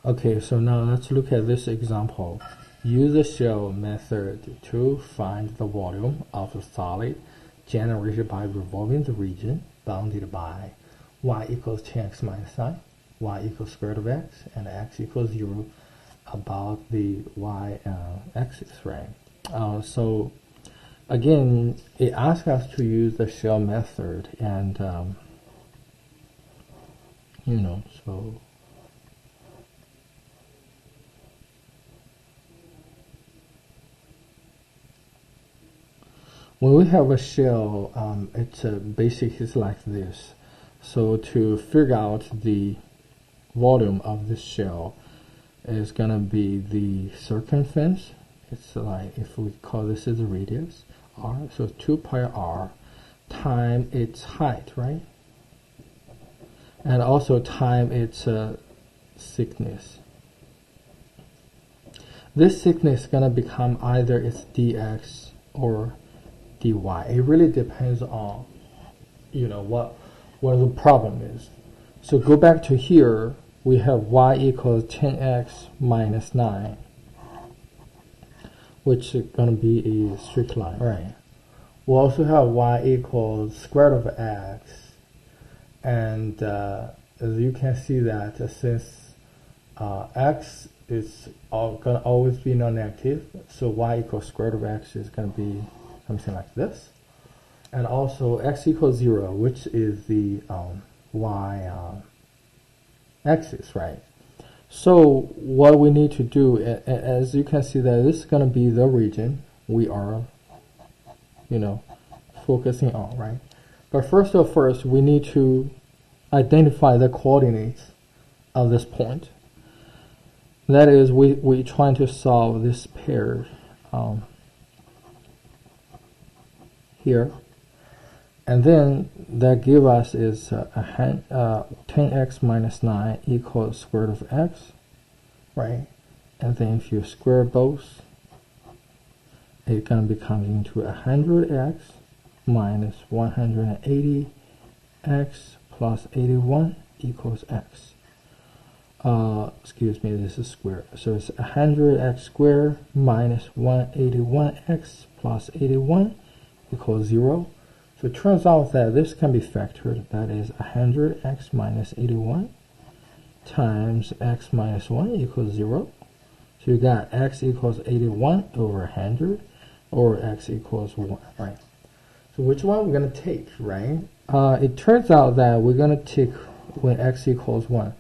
Okay, so now let's look at this example. Use the shell method to find the volume of a solid generated by revolving the region bounded by y equals 10x minus 9, y equals square root of x, and x equals 0 about the y-axis, right? So again, it asks us to use the shell method, and so when we have a shell, it's basically like this. So to figure out the volume of this shell is gonna be the circumference. It's like, if we call this as a radius, r, so 2 pi r times its height, right? And also time its thickness. This thickness is gonna become either its dx or dy. It really depends on, what the problem is. So go back to here, we have y equals 10x minus 9, which is going to be a straight line, right? We also have y equals square root of x, and as you can see that since x is going to always be non-negative, so y equals square root of x is going to be something like this. And also x equals 0, which is the y-axis, right? So what we need to do, as you can see, that this is going to be the region we are, focusing on, right? But first, we need to identify the coordinates of this point. That is, we're trying to solve this pair here. And then that give us is 10x minus 9 equals square root of x, right? And then if you square both, it's going to become into 100x minus 180x plus 81 equals x. Excuse me, this is square. So it's 100x squared minus 181x plus 81 equals 0. So it turns out that this can be factored. That is 100x minus 81 times x minus 1 equals 0. So you got x equals 81 over 100, or x equals 1, right? So which one we're going to take, right? It turns out that we're going to take when x equals 1.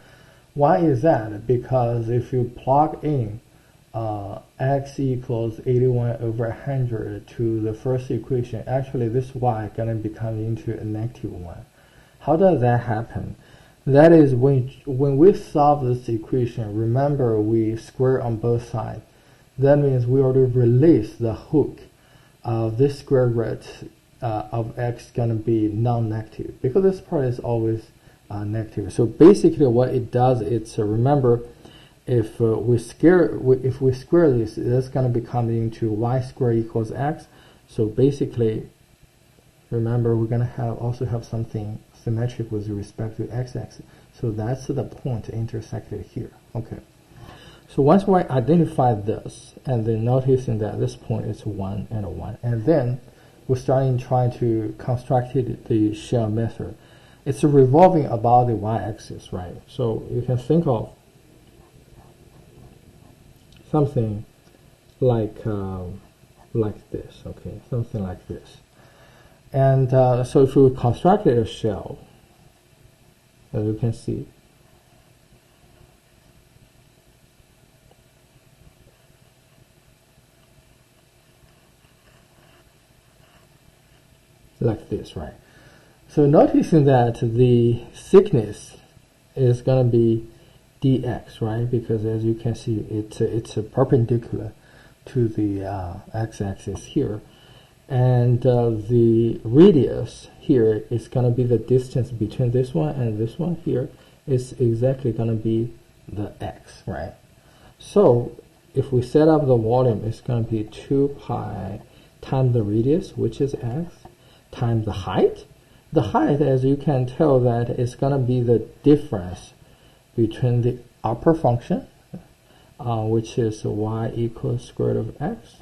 Why is that? Because if you plug in x equals 81 over 100 to the first equation, actually this y is going to become into a negative 1. How does that happen? That is, when we solve this equation, remember we square on both sides. That means we already release the hook of this square root of x going to be non-negative, because this part is always negative. So basically what it does, it's remember, if we square this, that's going to become into y squared equals x. So basically, remember, we're going to also have something symmetric with respect to x-axis. So that's the point intersected here. Okay. So once we identify this, and then noticing that this point is 1 and a 1, and then we're trying to construct the shell method. It's revolving about the y-axis, right? So you can think of something like this, okay, something like this. And so if we constructed a shell, as you can see, like this, right? So noticing that the thickness is going to be dx, right? Because as you can see, it's perpendicular to the x-axis here, and the radius here is going to be the distance between this one and this one here is exactly going to be the x, right? So if we set up the volume, it's going to be 2 pi times the radius, which is x, times the height. The height, as you can tell, that is going to be the difference between the upper function which is y equals square root of x,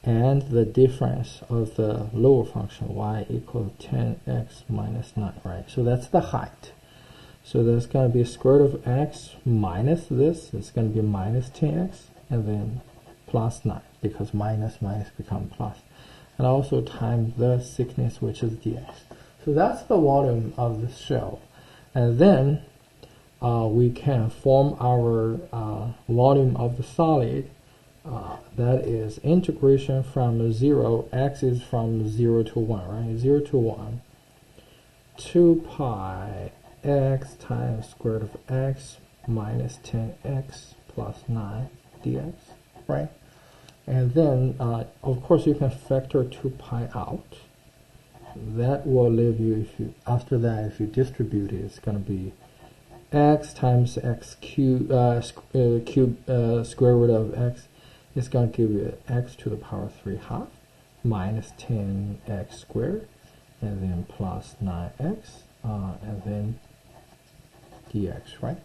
and the difference of the lower function, y equals 10x minus 9, right? So that's the height. So there's going to be square root of x minus this. It's going to be minus 10x, and then plus 9, because minus become plus. And also times the thickness, which is dx. So that's the volume of the shell. And then we can form our volume of the solid. That is integration from 0, x is from 0 to 1, right? 0 to 1, 2 pi x times square root of x minus 10x plus 9 dx, right? And then, of course, you can factor 2 pi out. That will leave you, after that, if you distribute it, it's going to be x times x cube, square root of x is going to give you x to the power 3 half minus 10x squared, and then plus 9x, and then dx, right?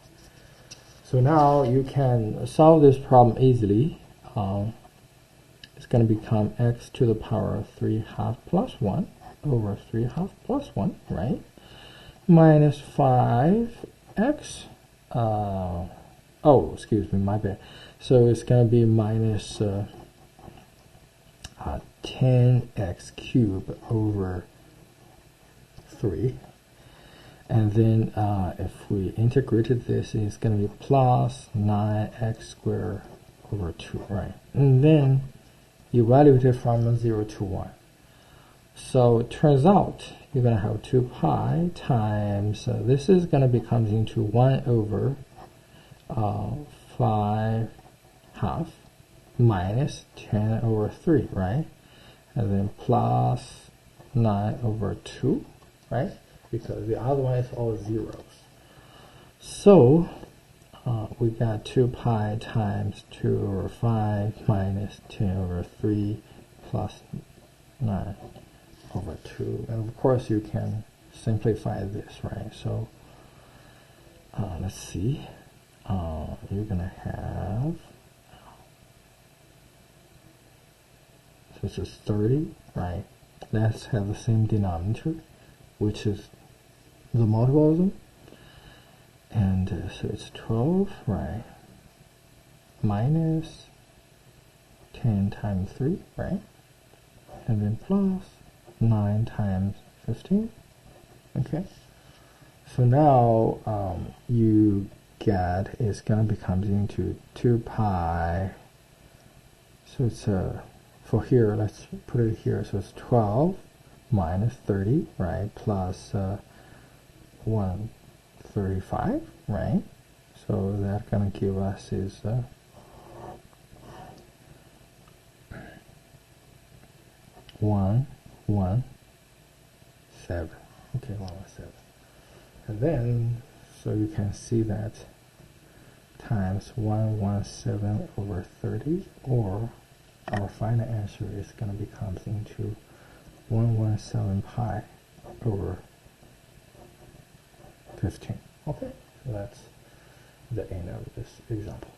So now you can solve this problem easily. It's going to become x to the power 3 half plus 1 over 3 half plus 1, right? Minus 5x. Oh, excuse me, my bad. So it's going to be minus 10x cubed over 3. And then if we integrated this, it's going to be plus 9x squared over 2, right? And then you evaluate it from 0 to 1. So it turns out you're going to have 2 pi times, this is going to become into 1 over 5 half minus 10 over 3, right? And then plus 9 over 2, right? Because the other one is all zeros. So we got 2 pi times 2 over 5 minus 10 over 3 plus 9 over 2. And of course you can simplify this, right? So let's see. You're going to have, so this is 30, right? Let's have the same denominator, which is the multiple of them. And so it's 12, right? Minus 10 times 3, right? And then plus 9 times 15. Okay. So now you get, it's going to become into 2 pi. So it's, for here, let's put it here. So it's 12 minus 30, right? Plus 135, right? So that's going to give us is 117. Okay, 117. And then, so you can see that times 117 over 30, or our final answer is going to become into 117 pi over 15. Okay, so that's the end of this example.